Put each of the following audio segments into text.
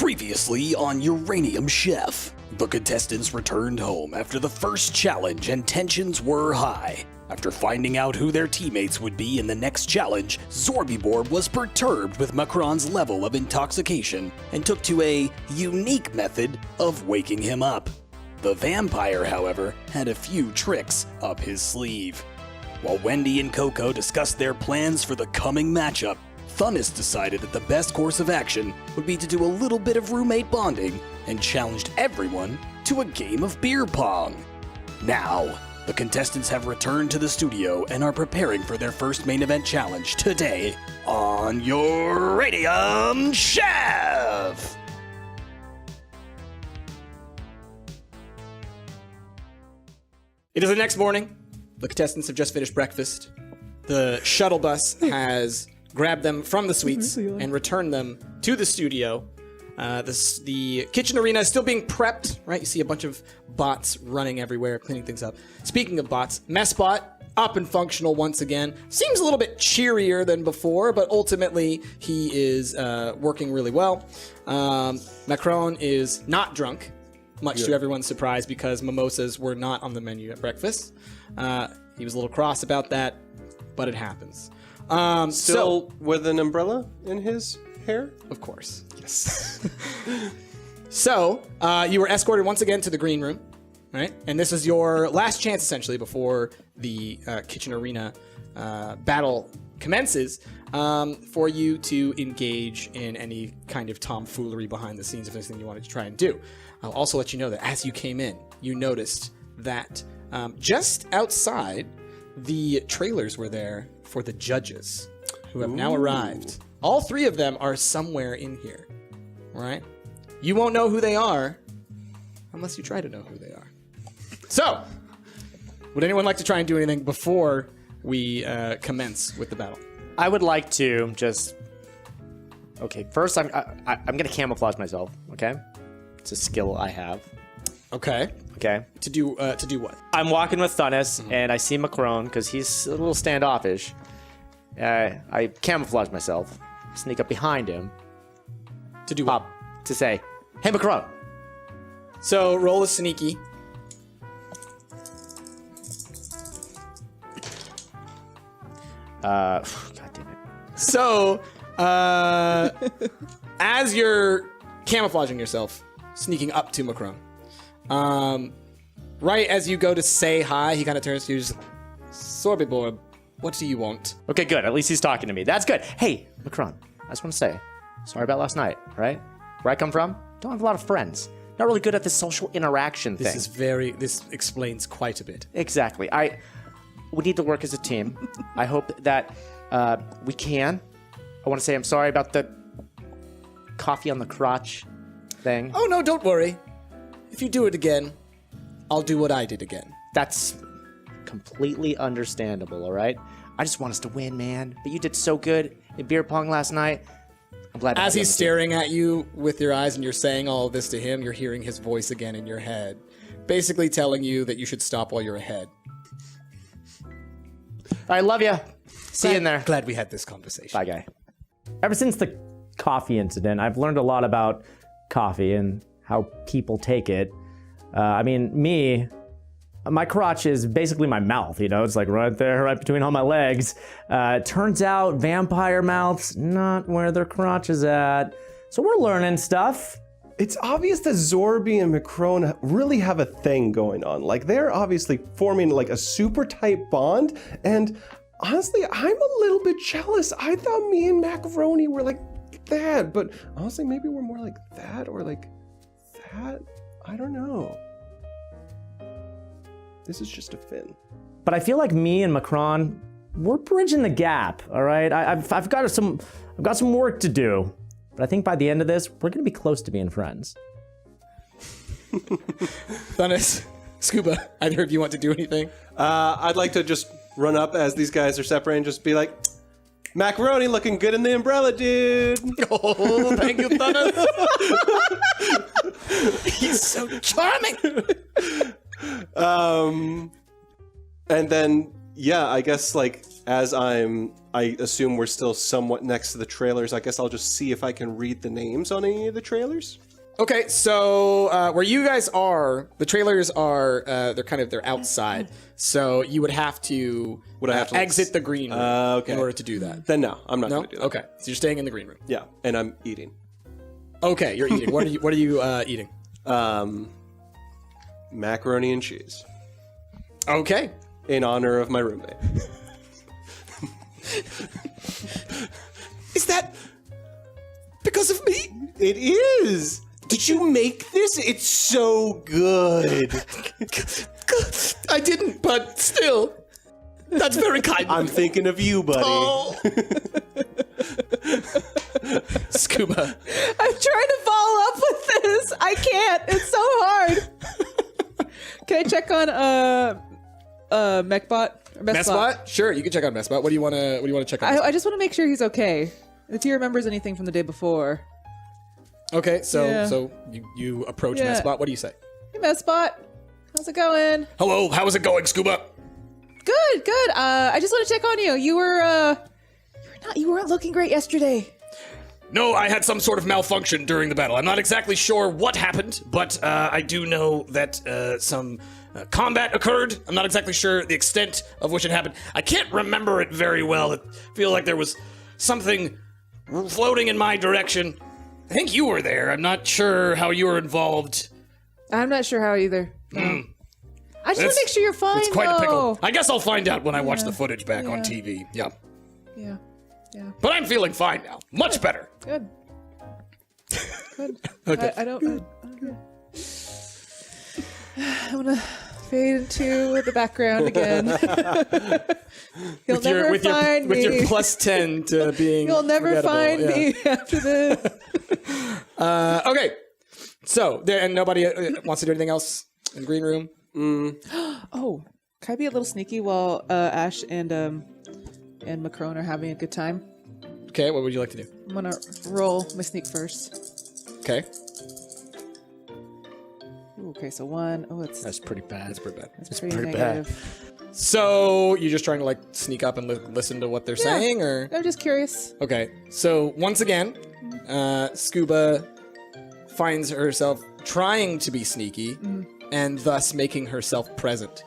Previously on Uranium Chef, the contestants returned home after the first challenge and tensions were high. After finding out who their teammates would be in the next challenge, Zorbibor was perturbed with Macron's level of intoxication and took to a unique method of waking him up. The vampire, however, had a few tricks up his sleeve. While Wendy and Coco discussed their plans for the coming matchup, Thunnis decided that the best course of action would be to do a little bit of roommate bonding and challenged everyone to a game of beer pong. Now, the contestants have returned to the studio and are preparing for their first main event challenge today on Uranium Chef! It is the next morning. The contestants have just finished breakfast. The shuttle bus has grabbed them from the suites and returned them to the studio. The kitchen arena is still being prepped, right? You see a bunch of bots running everywhere, cleaning things up. Speaking of bots, Messbot, up and functional once again. Seems a little bit cheerier than before, but ultimately he is working really well. Macron is not drunk, much to everyone's surprise, because mimosas were not on the menu at breakfast. He was a little cross about that, but it happens. Still with an umbrella in his hair? Of course. Yes. So, you were escorted once again to the green room, right? And this is your last chance, essentially, before the kitchen arena battle commences, for you to engage in any kind of tomfoolery behind the scenes, if there's anything you wanted to try and do. I'll also let you know that as you came in, you noticed that just outside, the trailers were there for the judges, who have now arrived. All three of them are somewhere in here, all right? You won't know who they are unless you try to know who they are. So, would anyone like to try and do anything before we commence with the battle? I would like to just... Okay, first I'm going to camouflage myself, okay? It's a skill I have. Okay. Okay. To do what? I'm walking with Thunnis, and I see Macron, because he's a little standoffish. I camouflage myself, sneak up behind him. To do what? To say, hey, Macron. So, roll a sneaky. God damn it. So, as you're camouflaging yourself, sneaking up to Macron, right as you go to say hi, he kind of turns to you, just, Sorbibor, what do you want? Okay, good. At least he's talking to me. That's good. Hey, Macron, I just want to say, sorry about last night, right? Where I come from, don't have a lot of friends. Not really good at the social interaction thing. This explains quite a bit. Exactly. We need to work as a team. I hope that we can. I want to say I'm sorry about the coffee on the crotch thing. Oh, no, don't worry. If you do it again, I'll do what I did again. That's completely understandable, all right? I just want us to win, man. But you did so good in beer pong last night. I'm glad. As he's staring at you with your eyes and you're saying all of this to him, you're hearing his voice again in your head, basically telling you that you should stop while you're ahead. I love you. See you in there. Glad we had this conversation. Bye, guy. Ever since the coffee incident, I've learned a lot about coffee and how people take it. My crotch is basically my mouth, you know? It's like right there, right between all my legs. Turns out vampire mouths, not where their crotch is at. So we're learning stuff. It's obvious that Zorby and Macron really have a thing going on. Like, they're obviously forming like a super tight bond. And honestly, I'm a little bit jealous. I thought me and Macaroni were like that, but honestly, maybe we're more like that or like that. I don't know. This is just a fin. But I feel like me and Macron, we're bridging the gap, all right? I've got some work to do. But I think by the end of this, we're gonna be close to being friends. Thunnis, Scuba, either of you want to do anything? I'd like to just run up as these guys are separating, just be like, Macaroni looking good in the umbrella, dude. Oh, thank you, Thunnis. He's so charming. And then, yeah, I guess like as I assume we're still somewhat next to the trailers, I guess I'll just see if I can read the names on any of the trailers. Okay, so where you guys are, the trailers are they're outside. So you would have to exit the green room in order to do that. Then no, I'm not No? going to do that. Okay, so you're staying in the green room. Yeah, and I'm eating. Okay, you're eating. What are you eating? Macaroni and cheese. Okay. In honor of my roommate. Is that because of me? It is! Did you make this? It's so good. I didn't, but still. That's very kind. I'm thinking of you, buddy. Oh. Scuba. I'm trying to follow up with this. I can't. It's so hard. Can I check on Mechbot? Or Messbot? Sure, you can check out Messbot. What do you want to check out? I just want to make sure he's okay. If he remembers anything from the day before. Okay, so Yeah. you approach Yeah. Messbot. What do you say? Hey, Messbot. How's it going? Hello, how is it going, Scuba? Good, good. I just want to check on you. You weren't looking great yesterday. No, I had some sort of malfunction during the battle. I'm not exactly sure what happened, but I do know that some combat occurred. I'm not exactly sure the extent of which it happened. I can't remember it very well. I feel like there was something floating in my direction. I think you were there. I'm not sure how you were involved. I'm not sure how either. No. I just want It's- to make sure you're fine. It's quite a pickle. though. I guess I'll find out when I watch the footage back on TV. Yeah. Yeah. Yeah. But I'm feeling fine now. Much better. Good. Good. Okay. I don't. I want to fade into the background again. You'll never find me. With your plus 10 to being You'll never forgettable, find yeah. me after this. Okay. So, and nobody wants to do anything else in the green room? Oh, can I be a little sneaky while Ash and Macron are having a good time? Okay, what would you like to do? I'm gonna roll my sneak first. Okay. Ooh, okay, so 1. Oh, That's pretty bad. That's pretty bad. it's pretty pretty bad. negative. So, you're just trying to, like, sneak up and listen to what they're saying, or? I'm just curious. Okay. So, once again, Scuba finds herself trying to be sneaky and thus making herself present.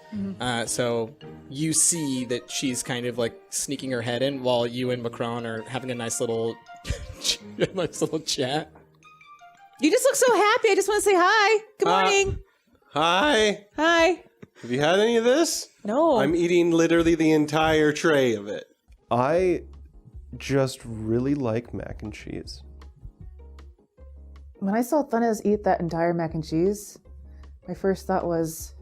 So, you see that she's kind of, like, sneaking her head in while you and Macron are having a nice little, chat. You just look so happy. I just want to say hi. Good morning. Hi. Hi. Have you had any of this? No. I'm eating literally the entire tray of it. I just really like mac and cheese. When I saw Thunas eat that entire mac and cheese, my first thought was,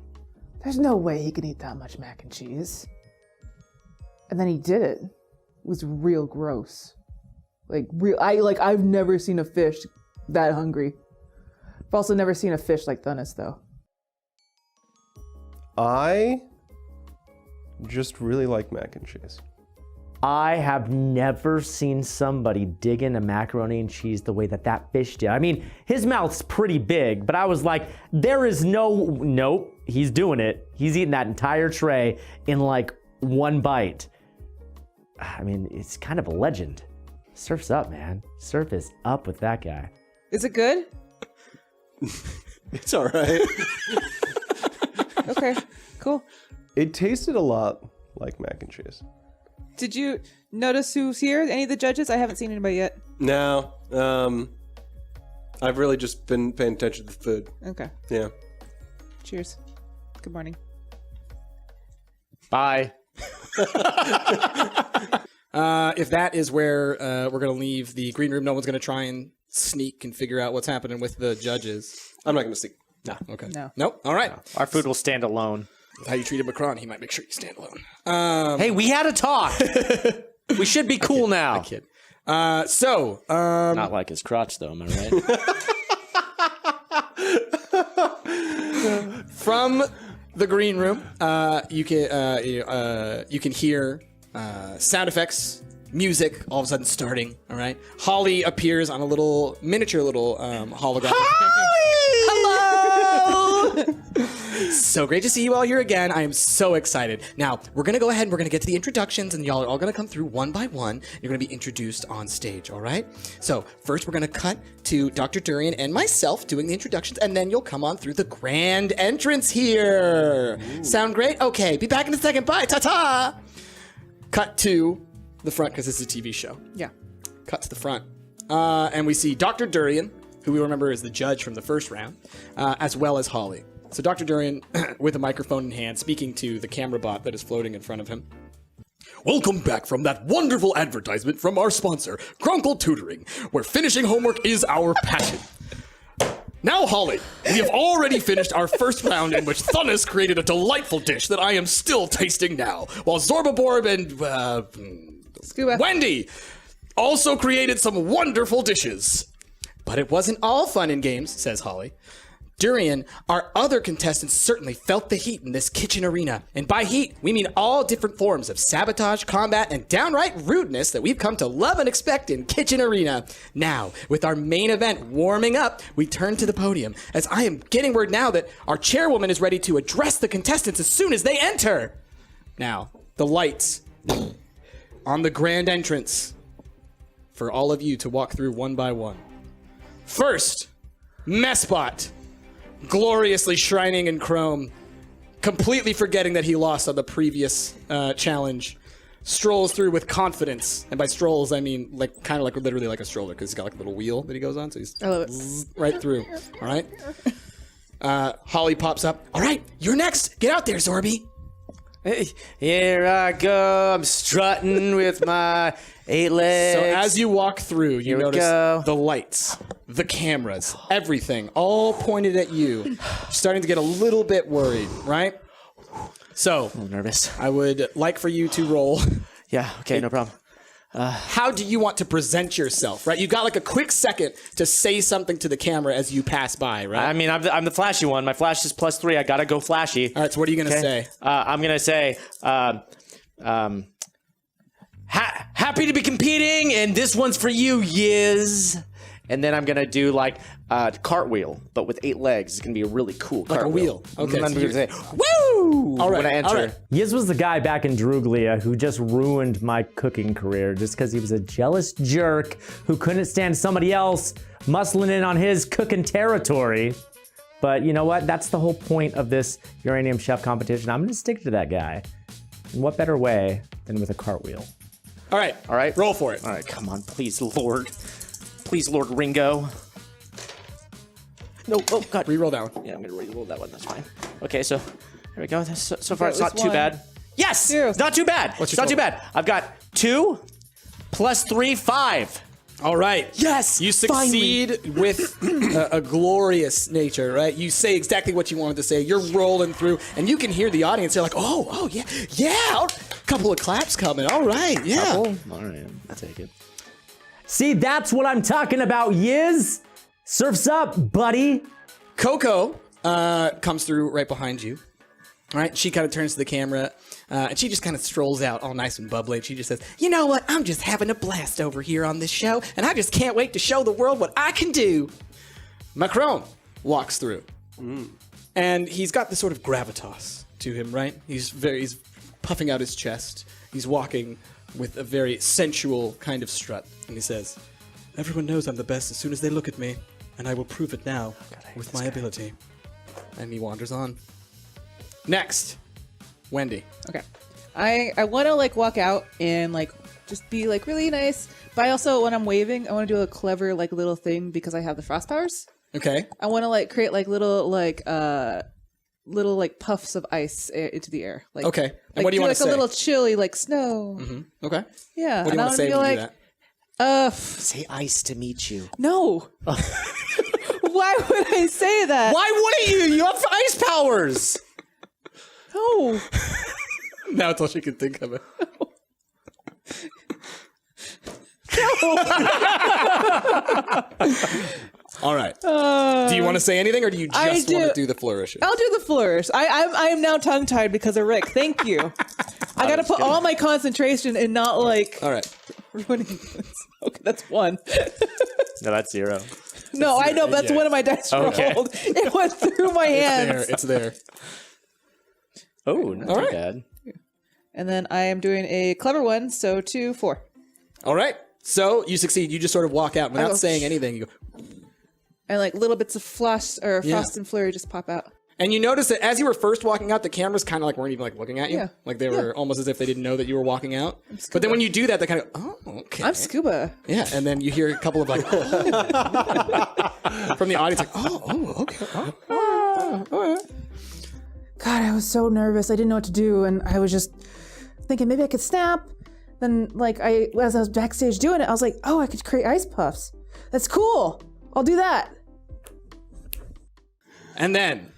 there's no way he can eat that much mac and cheese. And then he did it. It was real gross. I've never seen a fish that hungry. I've also never seen a fish like Thunas though. I just really like mac and cheese. I have never seen somebody dig into macaroni and cheese the way that fish did. I mean, his mouth's pretty big, but I was like, there is nope, he's doing it. He's eating that entire tray in like one bite. I mean, it's kind of a legend. Surf's up, man. Surf is up with that guy. Is it good? It's all right. Okay, cool. It tasted a lot like mac and cheese. Did you notice who's here? Any of the judges? I haven't seen anybody yet. No, I've really just been paying attention to the food. Okay. Yeah. Cheers. Good morning. Bye. If that is where we're going to leave the green room, no one's going to try and sneak and figure out what's happening with the judges. I'm not going to sneak. No. Okay. No. Nope. All right. Our food will stand alone. How you treated Macron, he might make sure you stand alone. Hey, we had a talk. We should be cool now. Kid. Not like his crotch, though. Am I right? From the green room, you can hear sound effects, music, all of a sudden starting. All right. Holly appears on a miniature hologram. Hello! So great to see you all here again. I am so excited. Now, we're going to go ahead and we're going to get to the introductions, and y'all are all going to come through one by one. You're going to be introduced on stage, all right? So, first we're going to cut to Dr. Durian and myself doing the introductions, and then you'll come on through the grand entrance here. Ooh. Sound great? Okay, be back in a second. Bye. Ta-ta. Cut to the front, because this is a TV show. Yeah. Cut to the front. And we see Dr. Durian, who we remember is the judge from the first round, as well as Holly. So Dr. Durian, with a microphone in hand, speaking to the camera bot that is floating in front of him. Welcome back from that wonderful advertisement from our sponsor, Crunkle Tutoring, where finishing homework is our passion. Now, Holly, we have already finished our first round in which Thunnis created a delightful dish that I am still tasting now, while Zorbaborb and Wendy also created some wonderful dishes. But it wasn't all fun and games, says Holly. Durian, our other contestants certainly felt the heat in this kitchen arena. And by heat, we mean all different forms of sabotage, combat, and downright rudeness that we've come to love and expect in Kitchen Arena. Now, with our main event warming up, we turn to the podium, as I am getting word now that our chairwoman is ready to address the contestants as soon as they enter. Now, the lights on the grand entrance for all of you to walk through one by one. First, Messbot, gloriously shining in chrome, completely forgetting that he lost on the previous challenge, strolls through with confidence. And by strolls, I mean like kind of like literally like a stroller, because he's got like a little wheel that he goes on, so he's right through. All right. Holly pops up. All right, you're next. Get out there, Zorby. Hey, here I go. I'm strutting with my 8 legs. So as you walk through, you notice go. the lights, the cameras, everything, all pointed at you. You're starting to get a little bit worried, right? So, I'm nervous. I would like for you to roll. Yeah, okay, no problem. How do you want to present yourself, right? You got like a quick second to say something to the camera as you pass by, right? I mean, I'm the flashy one. My flash is +3. I gotta go flashy. All right, so what are you going to say? I'm gonna say, happy to be competing, and this one's for you, Yiz. And then I'm gonna do like cartwheel, but with 8 legs. It's gonna be a really cool cartwheel. Like a wheel. Okay. And I'm So gonna say, woo! All right, when I enter. all right. Yiz was the guy back in Druglia who just ruined my cooking career just because he was a jealous jerk who couldn't stand somebody else muscling in on his cooking territory. But you know what? That's the whole point of this Uranium Chef competition. I'm gonna stick to that guy. And what better way than with a cartwheel? All right. All right. Roll for it. All right, come on, please, Lord. Please, Lord Ringo. No, oh, God. Reroll that one. Yeah, I'm going to re-roll that one. That's fine. Okay, so here we go. So far, got it's not this too one. bad. Yes! Two. It's not too bad. What's It's your not too total? bad. I've got 2 + 3, 5. All right. Yes! You succeed with a glorious nature, right? You say exactly what you wanted to say. You're rolling through, and you can hear the audience. They're like, oh, yeah. A couple of claps coming. All right, yeah. All right, I'll take it. See, that's what I'm talking about, Yiz. Surf's up, buddy. Coco comes through right behind you. All right, she kind of turns to the camera, and she just kind of strolls out all nice and bubbly. And she just says, you know what? I'm just having a blast over here on this show, and I just can't wait to show the world what I can do. Macron walks through, and he's got this sort of gravitas to him, right? He's puffing out his chest. He's walking with a very sensual kind of strut, and he says, everyone knows I'm the best as soon as they look at me, and I will prove it now with my ability. And he wanders on. Next, Wendy. Okay. I want to like walk out and like just be like really nice, but I also when I'm waving, I want to do a clever like little thing because I have the frost powers. Okay. I want to like create like little puffs of ice into the air. Like Okay. And like, what do you want like to say? a little chilly like snow. Okay. Yeah. What do you want to say be when you like, do that? Say ice to meet you. No. Why would I say that? Why wouldn't you? You have ice powers. No. Now it's all she can think of it. All right. Do you want to say anything, or do you I just do. want to do the flourish? I'll do the flourish. I am now tongue tied because of Rick. Thank you. I got to put all my concentration and not like All right. ruining this. Okay, that's 1. No, that's 0. No, I know, but that's one of my dice Okay. rolled. It went through my hands. It's there. Oh, not All too right. bad. And then I am doing a clever one, so 2, 4. All right. So you succeed. You just sort of walk out without go, saying anything. You go, And like little bits of frost Yeah. and flurry just pop out. and you notice that as you were first walking out, the cameras kind of like weren't even like looking at you. Yeah. Like they were almost as if they didn't know that you were walking out. But then when you do that, they kind of, oh, okay. I'm scuba. Yeah, and then you hear a couple of like, from the audience, like, okay. God, I was so nervous. I didn't know what to do, and I was just thinking maybe I could snap. Then, like, as I was backstage doing it, I was like, oh, I could create ice puffs. That's cool. I'll do that. And then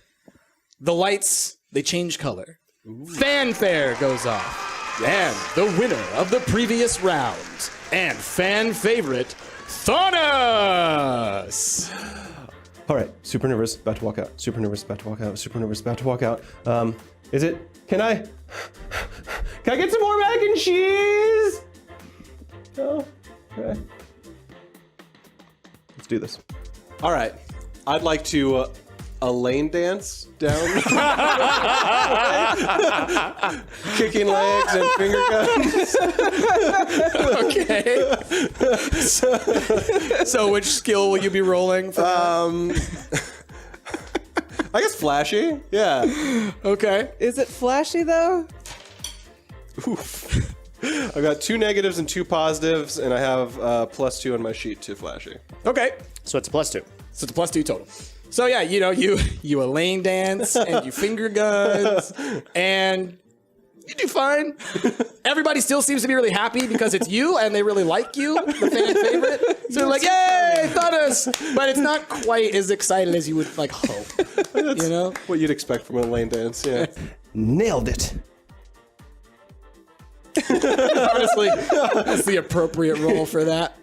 the lights, they change color. Fanfare goes off. And the winner of the previous round and fan favorite, Thanos! All right, super nervous, about to walk out. Super nervous, about to walk out. Super nervous, about to walk out. Can I get some more mac and cheese? Oh, okay. Let's do this. All right. I'd like to a lane dance down, kicking legs and finger guns. Okay. So which skill will you be rolling for? I guess flashy. Yeah. Okay. Is it flashy, though? Oof. I've got 2 negatives and 2 positives, and I have +2 on my sheet to flashy. Okay. So it's a +2. So it's a +2 total. So yeah, you know, you a lane dance and you finger guns and you do fine. Everybody still seems to be really happy because it's you and they really like you, the fan favorite. So they're like, yay, Thanos! But it's not quite as excited as you would like hope. You know? What you'd expect from a lane dance, yeah. Nailed it. Honestly, that's the appropriate role for that.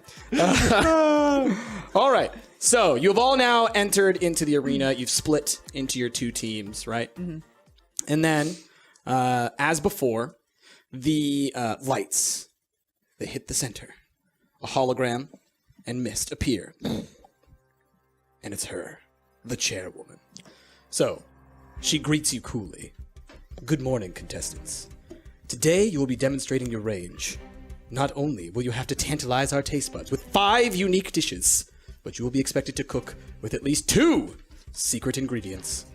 All right. So you have all now entered into the arena. You've split into your 2 teams, right? Mm-hmm. And then, as before, the lights, they hit the center. A hologram and mist appear. And it's her, the chairwoman. So, she greets you coolly. Good morning, contestants. Today, you will be demonstrating your range. Not only will you have to tantalize our taste buds with 5 unique dishes, but you will be expected to cook with at least 2 secret ingredients.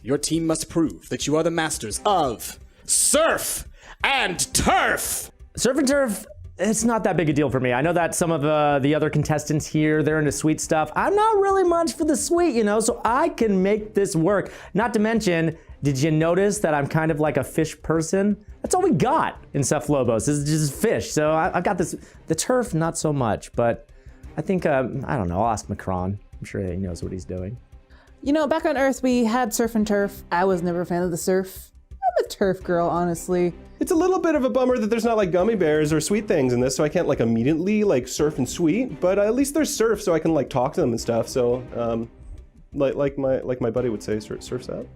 Your team must prove that you are the masters of surf and turf. Surf and turf, it's not that big a deal for me. I know that some of the other contestants here, they're into sweet stuff. I'm not really much for the sweet, you know, so I can make this work. Not to mention, did you notice that I'm kind of like a fish person? That's all we got in Cephalobos, is just fish. So I've got this, the turf, not so much, but I think, I don't know, I'll ask Macron. I'm sure he knows what he's doing. You know, back on Earth, we had surf and turf. I was never a fan of the surf. I'm a turf girl, honestly. It's a little bit of a bummer that there's not like gummy bears or sweet things in this, so I can't like immediately like surf and sweet, but at least there's surf, so I can like talk to them and stuff. So, like my buddy would say, surf's out.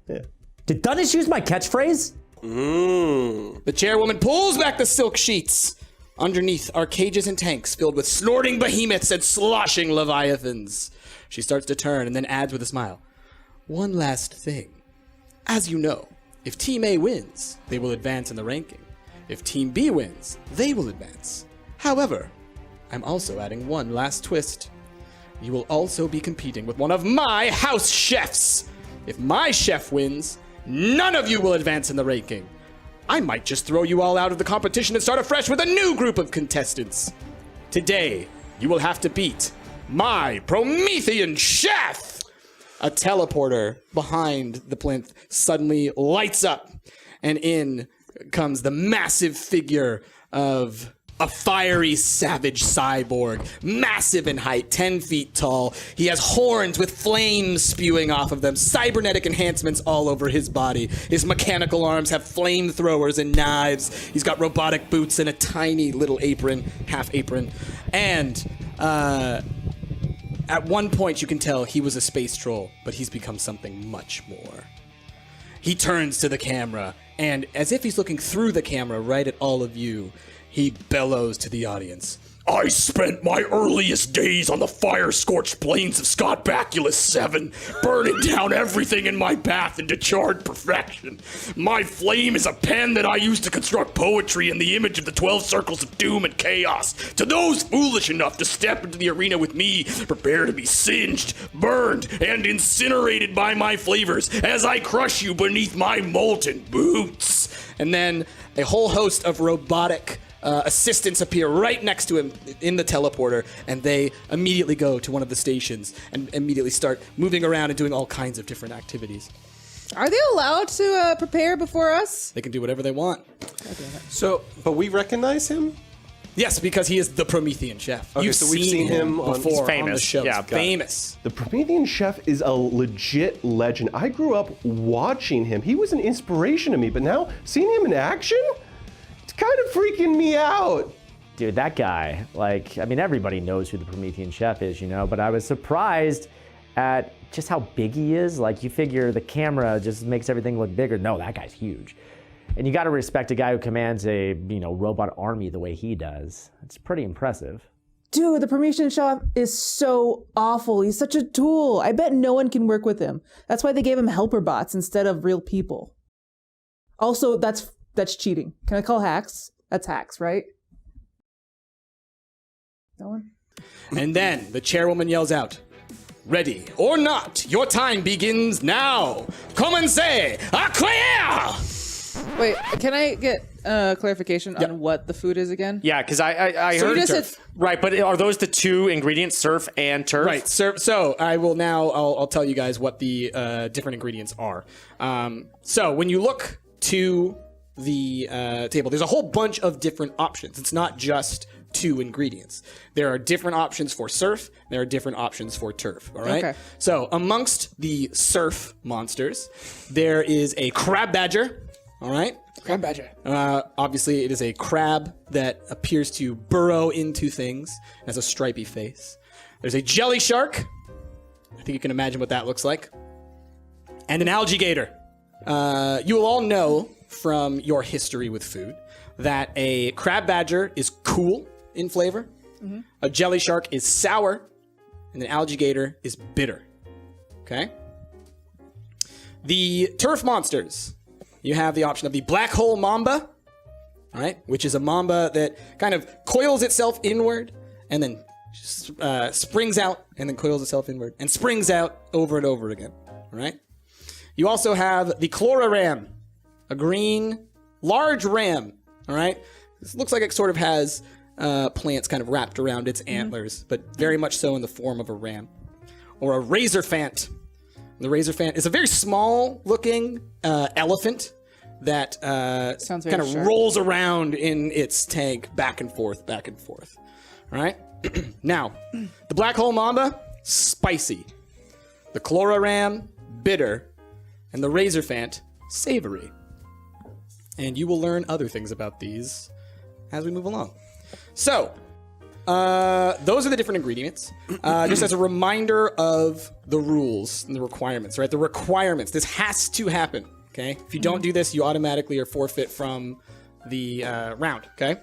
Yeah. Did Dundas use my catchphrase? The chairwoman pulls back the silk sheets. Underneath are cages and tanks filled with snorting behemoths and sloshing leviathans. She starts to turn and then adds with a smile. One last thing. As you know, if Team A wins, they will advance in the ranking. If Team B wins, they will advance. However, I'm also adding one last twist. You will also be competing with one of my house chefs. If my chef wins, none of you will advance in the ranking. I might just throw you all out of the competition and start afresh with a new group of contestants. Today, you will have to beat my Promethian Chef! A teleporter behind the plinth suddenly lights up, and in comes the massive figure of a fiery savage cyborg, massive in height, 10 feet tall. He has horns with flames spewing off of them, cybernetic enhancements all over his body. His mechanical arms have flamethrowers and knives. He's got robotic boots and a tiny little apron, half apron. And at one point you can tell he was a space troll, but he's become something much more. He turns to the camera, and as if he's looking through the camera right at all of you, He bellows to the audience. I spent my earliest days on the fire-scorched plains of Scott Baculus 7, burning down everything in my path into charred perfection. My flame is a pen that I use to construct poetry in the image of the 12 circles of doom and chaos. To those foolish enough to step into the arena with me, prepare to be singed, burned, and incinerated by my flavors as I crush you beneath my molten boots. And then a whole host of robotic assistants appear right next to him in the teleporter, and they immediately go to one of the stations and immediately start moving around and doing all kinds of different activities. Are they allowed to prepare before us? They can do whatever they want. So, but we recognize him? Yes, because he is the Promethian Chef. Okay, You've so we've seen him on- before He's on the famous. show. Yeah, He's famous. The Promethian Chef is a legit legend. I grew up watching him. He was an inspiration to me, but now seeing him in action, it's kind of freaking me out. Dude, that guy, like, I mean, everybody knows who the Promethean Chef is, you know, but I was surprised at just how big he is. Like, you figure the camera just makes everything look bigger. No, that guy's huge. And you got to respect a guy who commands a, robot army the way he does. It's pretty impressive. Dude, the Promethian Chef is so awful. He's such a tool. I bet no one can work with him. That's why they gave him helper bots instead of real people. Also, that's cheating. Can I call hacks? That's hacks, right? No one? And then the chairwoman yells out, "Ready or not, your time begins now. Commence à claire!" Wait, can I get clarification on what the food is again? Yeah, because I So heard you just turf. said- Right, but are those the two ingredients, surf and turf? Right. So I will now. I'll tell you guys what the different ingredients are. So when you look to the table, there's a whole bunch of different options. It's not just 2 ingredients. There are different options for surf. There are different options for turf. All right. Okay. So amongst the surf monsters, there is a crab badger. All right. Crab badger. Obviously, it is a crab that appears to burrow into things, has a stripy face. There's a jelly shark. I think you can imagine what that looks like. And an algae gator. You will all know from your history with food that a crab badger is cool in flavor, a jelly shark is sour, and an algae gator is bitter. Okay? The turf monsters. You have the option of the black hole mamba, all right, which is a mamba that kind of coils itself inward and then springs out and then coils itself inward and springs out over and over again, all right? You also have the chlora ram, a green, large ram, all right? This looks like it sort of has plants kind of wrapped around its antlers, but very much so in the form of a ram. Or a razor fant. The razor fant is a very small-looking elephant that Sounds very kind of sharp. rolls around in its tank back and forth, back and forth. All right? Now, the black hole mamba, spicy. The chlora ram, bitter. And the razor fant, savory. And you will learn other things about these as we move along. So, those are the different ingredients. Just as a reminder of the rules and the requirements, right? The requirements. This has to happen, okay? If you don't do this, you automatically are forfeit from the round, okay?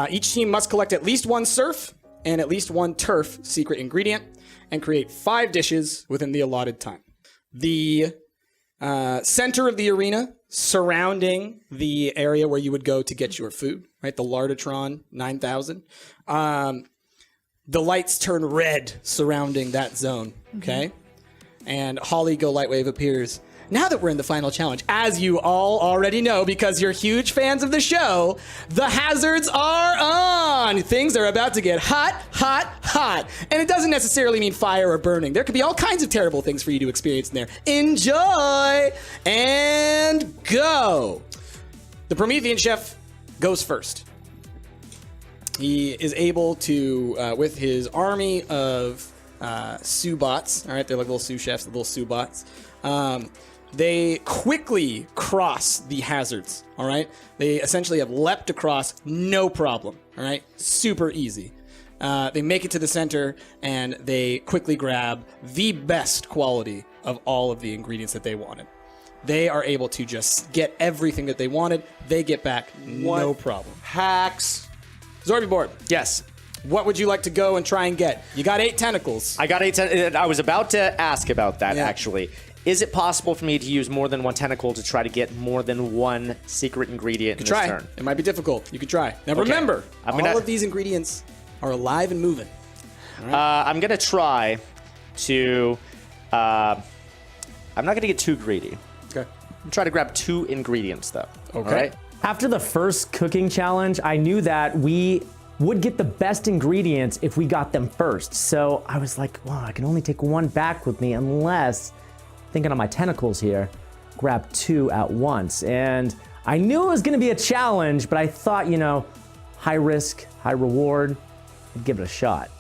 Each team must collect at least 1 surf and at least 1 turf secret ingredient and create 5 dishes within the allotted time. The center of the arena surrounding the area where you would go to get your food, right? The Lardatron 9000. The lights turn red surrounding that zone, okay? And Holly Go Lightwave appears. Now that we're in the final challenge, as you all already know because you're huge fans of the show, the hazards are on! Things are about to get hot, hot, hot. And it doesn't necessarily mean fire or burning. There could be all kinds of terrible things for you to experience in there. Enjoy! And go! The Promethian Chef goes first. He is able to, with his army of sous bots, all right, they're like little sous chefs, little sous bots, they quickly cross the hazards, all right? They essentially have leapt across, no problem, all right? Super easy. They make it to the center, and they quickly grab the best quality of all of the ingredients that they wanted. they are able to just get everything that they wanted. They get back no problem. Hacks. Zorby board, Yes. what would you like to go and try and get? You got 8 tentacles. I got 8 tentacles. I was about to ask about that, Yeah. actually. Is it possible for me to use more than one tentacle to try to get more than one secret ingredient in this Try. turn? It might be difficult. You could try. Now remember, I'm all gonna- of these ingredients are alive and moving. I'm going to try to... I'm not going to get too greedy. Okay. I'm trying to grab 2 ingredients, though. Okay. All right? After the first cooking challenge, I knew that we would get the best ingredients if we got them first. So I was like, well, I can only take 1 back with me unless, thinking on my tentacles here, grab 2 at once. And I knew it was gonna be a challenge, but I thought, high risk, high reward, I'd give it a shot.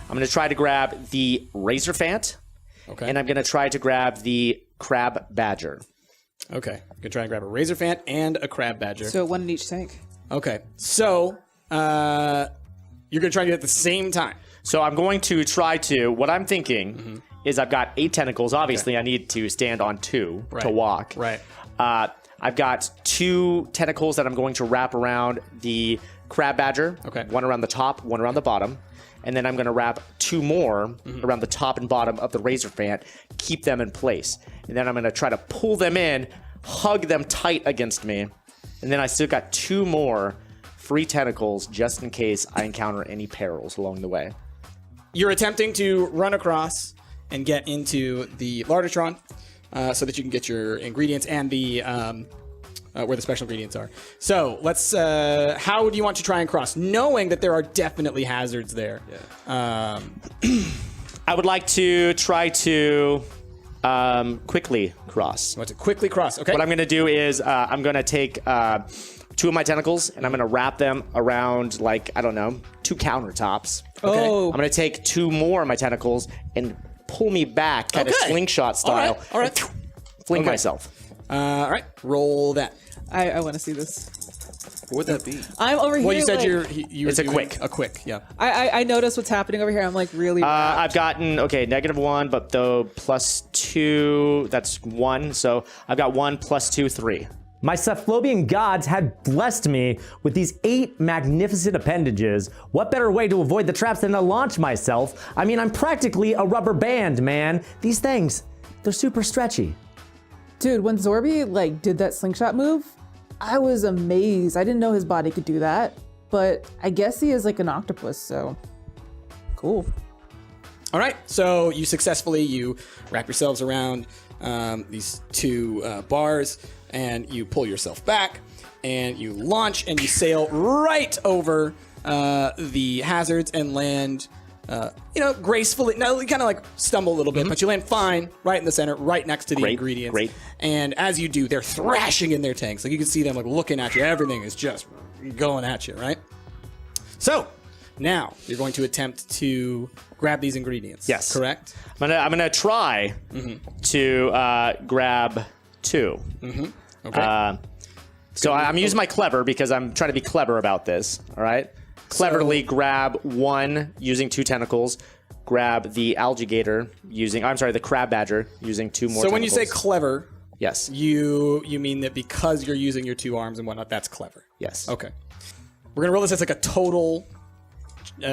I'm going to try to grab the Razor Fant, Okay. and I'm going to try to grab the Crab Badger. Okay. You can try and grab a Razor Fant and a Crab Badger. So 1 in each tank. Okay. So, you're going to try and do it at the same time. So I'm going to try to, what I'm thinking is I've got 8 tentacles. Obviously, I need to stand on 2 to walk. Right. I've got 2 tentacles that I'm going to wrap around the Crab Badger. Okay. 1 around the top, 1 around the bottom. And then I'm going to wrap 2 more around the top and bottom of the Razor Fant, keep them in place. And then I'm going to try to pull them in, hug them tight against me. And then I still got 2 more free tentacles just in case I encounter any perils along the way. You're attempting to run across and get into the Lardatron so that you can get your ingredients and the where the special ingredients are. So let's. How do you want to try and cross, knowing that there are definitely hazards there? I would like to try to quickly cross. You want to quickly cross? Okay. What I'm going to do is I'm going to take 2 of my tentacles and I'm going to wrap them around, like, I don't know, 2 countertops. Okay. Oh. I'm going to take 2 more of my tentacles and pull me back, kind of Okay. slingshot style. All right. and fling Okay. myself. All right. Roll that. I want to see this. What would that be? I'm over here. Well, you said like, you were It's a doing quick. A quick. Yeah. I noticed what's happening over here. I'm like really. I've gotten, -1, but the +2, that's 1. So I've got 1 + 2, 3. My Cephalobian gods had blessed me with these 8 magnificent appendages. What better way to avoid the traps than to launch myself? I mean, I'm practically a rubber band, man. These things, they're super stretchy. Dude, when Zorby did that slingshot move, I was amazed. I didn't know his body could do that, but I guess he is like an octopus, so cool. All right. So you successfully wrap yourselves around these 2 bars, and you pull yourself back, and you launch, and you sail right over the hazards and land. Gracefully. No, you kind of like stumble a little bit, but you land fine right in the center, right next to the Great, ingredients. great. And as you do, they're thrashing in their tanks. Like you can see them like looking at you. Everything is just going at you, right? So now you're going to attempt to grab these ingredients. Yes. Correct? I'm gonna try to grab 2. Okay. So I'm using my clever because I'm trying to be clever about this. All right. Cleverly grab 1 using 2 tentacles. Grab the alligator the crab badger using 2 more. So when you say tentacles. clever, yes, you mean that because you're using your 2 arms and whatnot, that's clever. yes, Okay. We're gonna roll this as like a total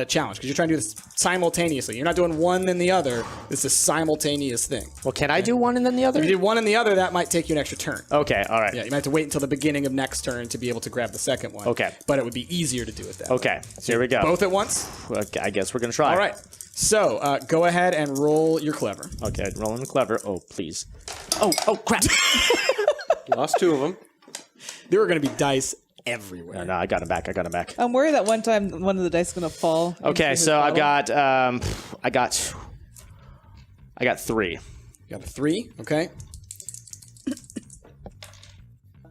challenge because you're trying to do this simultaneously. You're not doing one then the other. This is a simultaneous thing. Well, can I do one and then the other? If you did one and the other, that might take you an extra turn. Okay, all right. Yeah, you might have to wait until the beginning of next turn to be able to grab the second one. Okay. But it would be easier to do it that way. Okay, here we go. Both at once? Okay, I guess we're gonna try. All right. So go ahead and roll your clever. Okay, rolling the clever. Oh, please. Oh, crap. Lost 2 of them. There are going to be dice everywhere. No, I got him back. I'm worried that one time one of the dice is gonna fall. Okay, into his so I've bottle. got I got 3. You got a 3, okay?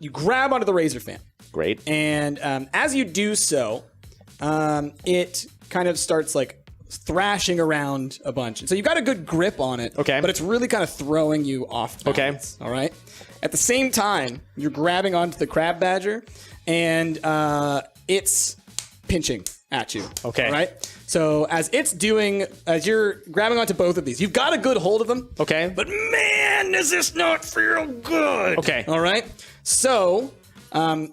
You grab onto the razor fan. Great. And as you do so, it kind of starts like thrashing around a bunch. And so you've got a good grip on it. Okay. But it's really kind of throwing you off balance. All right. At the same time, you're grabbing onto the crab badger, and it's pinching at you. Okay. All right. So as you're grabbing onto both of these, you've got a good hold of them. Okay. But man, does this not feel good. Okay. All right. So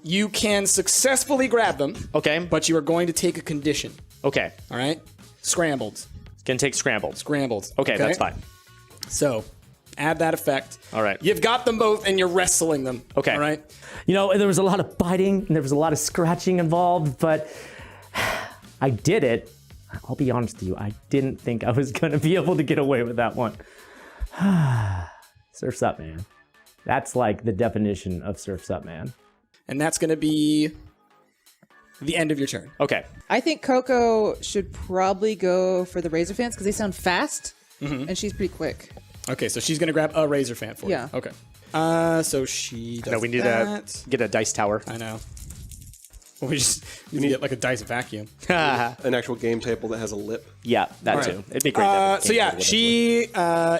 you can successfully grab them. Okay. But you are going to take a condition. Okay. All right. Scrambled. Gonna take scrambled. Scrambled. Okay, that's fine. So add that effect. All right. You've got them both and you're wrestling them. Okay. All right. You know, there was a lot of biting and there was a lot of scratching involved, but I did it. I'll be honest with you, I didn't think I was going to be able to get away with that one. Surf's up, man. That's like the definition of surf's up, man. And that's going to be the end of your turn. Okay. I think Coco should probably go for the razor fans because they sound fast, and she's pretty quick. Okay, so she's going to grab a razor fan for Yeah. you. Okay. So she does No, we need that. to get a dice tower. I know. Well, we need to get like a dice vacuum. An actual game table that has a lip. Yeah, that Right. too. It'd be great. to have a So yeah, table with she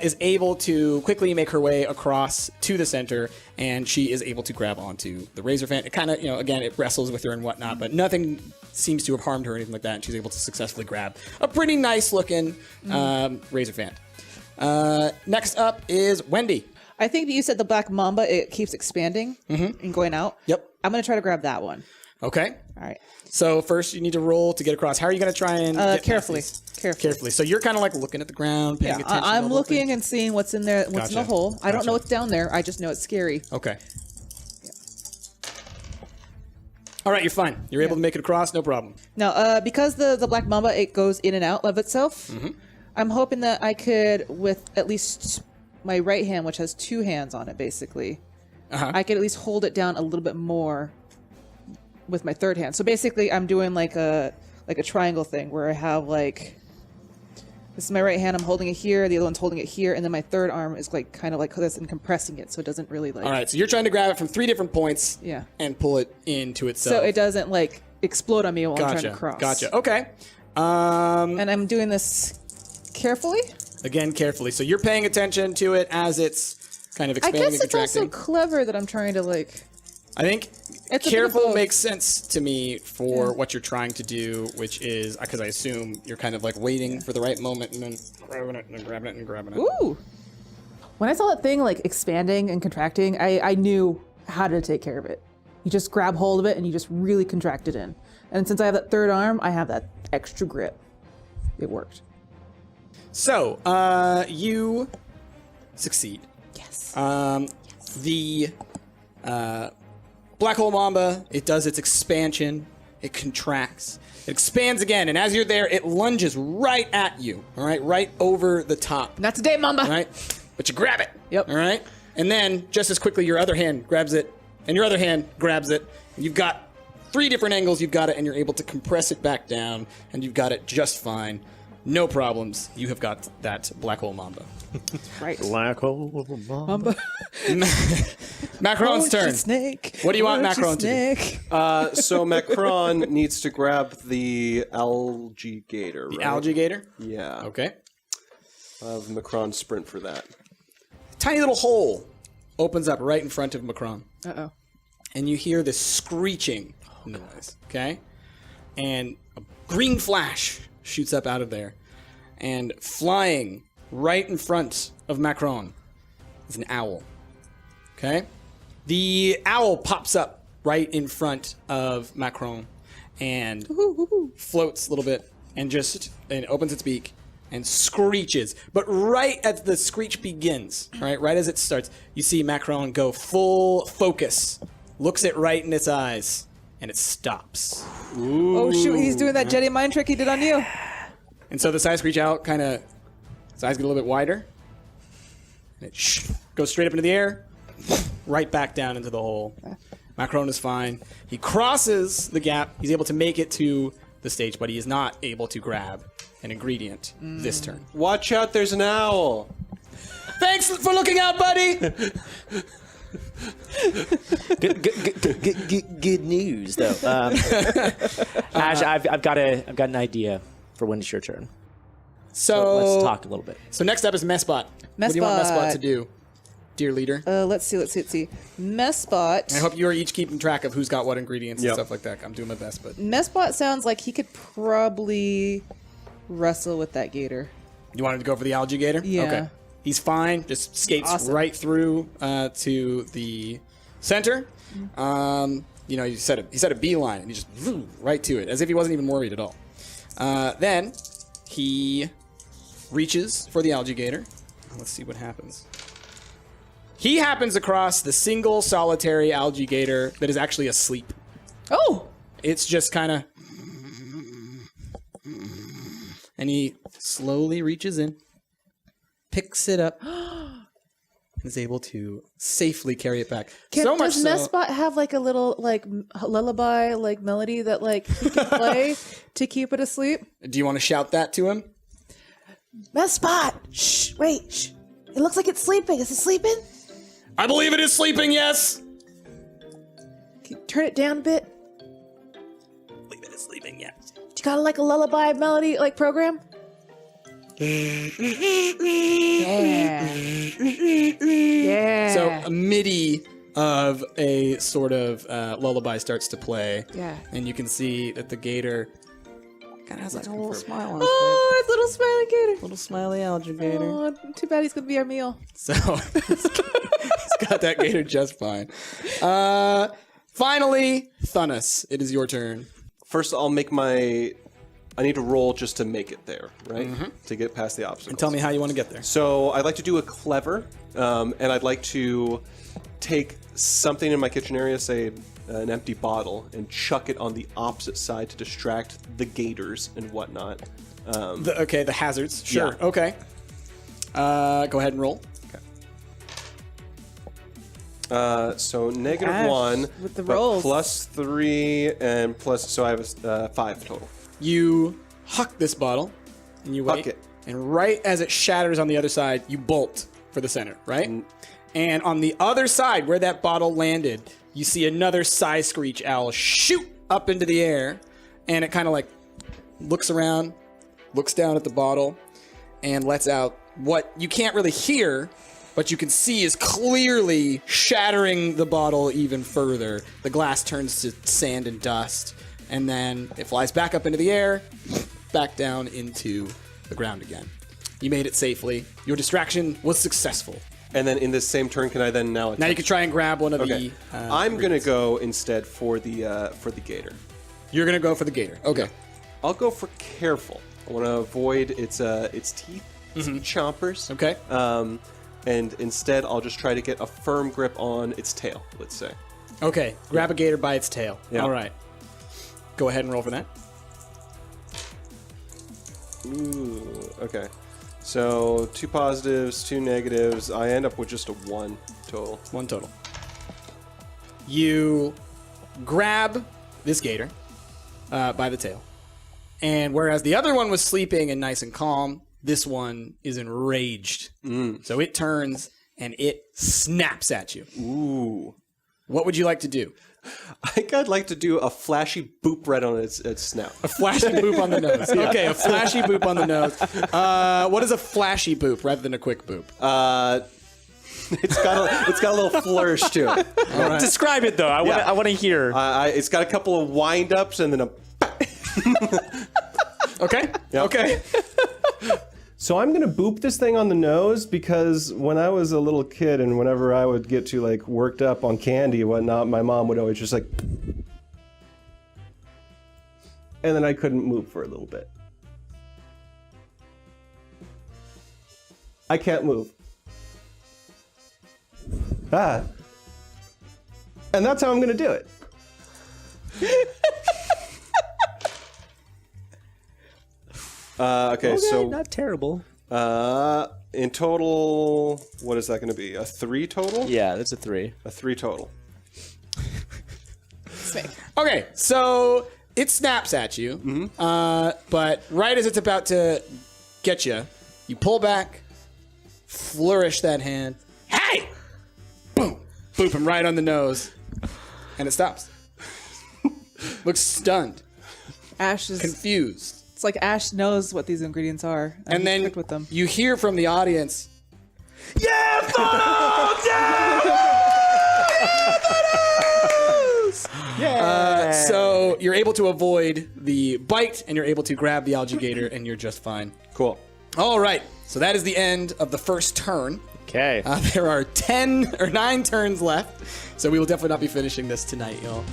is able to quickly make her way across to the center, and she is able to grab onto the razor fan. It kind of, again, it wrestles with her and whatnot, but nothing seems to have harmed her or anything like that. And she's able to successfully grab a pretty nice looking razor fan. Next up is Wendy. I think that you said the black mamba, it keeps expanding and going out. Yep. I'm going to try to grab that one. Okay. All right. So first you need to roll to get across. How are you going to try and get past Carefully. these? Carefully. Carefully. So you're kind of like looking at the ground, paying Yeah, attention. I'm to the looking thing. and seeing what's in there, what's in the Gotcha. hole. I don't Gotcha. know what's down there. I just know it's scary. Okay. All right, you're fine. You're able to make it across, no problem. Now, because the black mamba, it goes in and out of itself, I'm hoping that I could, with at least my right hand, which has two hands on it, basically, I could at least hold it down a little bit more with my third hand. So basically, I'm doing like a triangle thing where I have like, this is my right hand, I'm holding it here, the other one's holding it here, and then my third arm is like kind of like this and compressing it so it doesn't really like... All right, so you're trying to grab it from 3 different points Yeah. and pull it into itself. So it doesn't like explode on me while I'm trying to cross. Gotcha. Okay. And I'm doing this carefully. Again, carefully. So you're paying attention to it as it's kind of I expanding guess and it's also contracting. clever that I'm trying to like... I think It's a bit of careful both. makes sense to me for what you're trying to do, which is, because I assume you're kind of like waiting for the right moment and then grabbing it and then grabbing it and grabbing it. Ooh! When I saw that thing like expanding and contracting, I knew how to take care of it. You just grab hold of it and you just really contract it in. And since I have that third arm, I have that extra grip. It worked. So, you succeed. Yes. The Black Hole Mamba, it does its expansion, it contracts, it expands again, and as you're there, it lunges right at you, all right, right over the top, Not today, Mamba! all right? But you grab it, Yep. all right? And then, just as quickly, your other hand grabs it, and your other hand grabs it, and you've got 3 different angles, you've got it, and you're able to compress it back down, and you've got it just fine. No problems. You have got that Black Hole Mamba. Right. Black hole Mamba. Macron's turn. Snake. What do you want Won't you Macron to do? snake? So Macron needs to grab the algae gator, The right? algae gator? Yeah. Okay. Have Macron sprint for that. Tiny little hole opens up right in front of Macron. Uh-oh. And you hear this screeching noise, okay? And a green flash shoots up out of there. And flying right in front of Macron is an owl, okay? The owl pops up right in front of Macron and floats a little bit and opens its beak and screeches. But right as the screech begins, right as it starts, you see Macron go full focus, looks it right in its eyes, and it stops. Oh, shoot. He's doing that Jedi mind trick he did on you. And so the side screech owl his eyes get a little bit wider, and it goes straight up into the air, right back down into the hole. Macron is fine. He crosses the gap. He's able to make it to the stage, but he is not able to grab an ingredient this turn. Watch out, there's an owl. Thanks for looking out, buddy! Good news, though. Ash, I've got an idea for when it's your turn. So Let's talk a little bit. So next up is Messbot. What do you want Messbot. Messbot to do? dear leader? Let's see. Messbot. I hope you are each keeping track of who's got what ingredients and Yep. stuff like that. I'm doing my best, but Messbot sounds like he could probably wrestle with that gator. you wanted to go for the algae gator? Yeah. Okay. He's fine. Just skates Awesome. right through to the center. You know, he set a beeline and he just right to it, as if he wasn't even worried at all. Then he reaches for the algae gator. Let's see what happens. He happens across the single solitary algae gator that is actually asleep. Oh! It's just kind of... And he slowly reaches in, picks it up, and is able to safely carry it back. So much Does so... Messbot have like a little like lullaby like melody that like he can play to keep it asleep? Do you want to shout that to him? Messbot! Shh! Wait! Shh! It looks like it's sleeping. Is it sleeping? I believe it is sleeping, yes! Can you turn it down a bit? I believe it is sleeping, yes. Do you got like a lullaby melody like program? Yeah. Yeah. So a MIDI of a sort of lullaby starts to play. Yeah. And you can see that the gator kind of has like a little smile on his Oh, it's little smiling gator. little smiley algae gator. Oh, too bad he's gonna be our meal. So he's got that gator just fine. Finally, Thunus, it is your turn. First, I'll make my... I need to roll just to make it there, right? To get past the obstacle. And tell me how you want to get there. So I'd like to do a clever, and I'd like to take something in my kitchen area, say an empty bottle, and chuck it on the opposite side to distract the gators and whatnot. The hazards. Sure. Yeah. Okay. Go ahead and roll. So negative Gosh, 1, with the but rolls. plus 3, and plus, so I have a 5 total. You huck this bottle, and you wait. Huck it. And right as it shatters on the other side, you bolt for the center, right? And on the other side, where that bottle landed, you see another Sigh Screech owl shoot up into the air, and it kind of like looks around, looks down at the bottle, and lets out what you can't really hear, but you can see is clearly shattering the bottle even further. The glass turns to sand and dust, and then it flies back up into the air, back down into the ground again. You made it safely. Your distraction was successful. And then in this same turn, can I then now attack? Now you can try and grab one of Okay. the... I'm going to go instead for the gator. You're going to go for the gator. Okay. I'll go for careful. I want to avoid its teeth, its chompers. Okay. And instead, I'll just try to get a firm grip on its tail, let's say. Okay. Grab a gator by its tail. Yeah. All right. Go ahead and roll for that. Ooh, okay. So 2 positives, 2 negatives. I end up with just a 1 total. 1 total. You grab this gator by the tail. And whereas the other one was sleeping and nice and calm, this one is enraged. So it turns and it snaps at you. Ooh. What would you like to do? I think I'd like to do a flashy boop right on its snout. A flashy boop on the nose. Okay, a flashy boop on the nose. What is a flashy boop rather than a quick boop? It's got a little flourish to it. Describe it though. I want to hear. It's got a couple of wind-ups and then a... Okay. Yep. Okay. So I'm gonna boop this thing on the nose because when I was a little kid and whenever I would get too like worked up on candy and whatnot, my mom would always just like, and then I couldn't move for a little bit. I can't move. And that's how I'm gonna do it. Okay, so not terrible. in total, what is that going to be? A 3 total? Yeah, that's a 3. A 3 total. Okay, so it snaps at you, but right as it's about to get you, you pull back, flourish that hand, hey! Boom! Boop him right on the nose, and it stops. Looks stunned, Ash is. confused. It's like Ash knows what these ingredients are, And he's then quick with them. you hear from the audience, Yeah, photos! Yeah, so you're able to avoid the bite, and you're able to grab the alligator, and you're just fine. Cool. All right, so that is the end of the first turn. Okay. There are 9 turns left, so we will definitely not be finishing this tonight, y'all.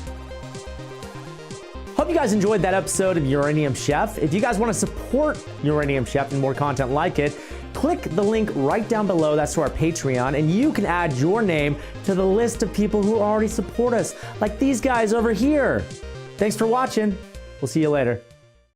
Hope you guys enjoyed that episode of Uranium Chef. If you guys want to support Uranium Chef and more content like it, click the link right down below. That's to our Patreon, and you can add your name to the list of people who already support us, like these guys over here. Thanks for watching. We'll see you later.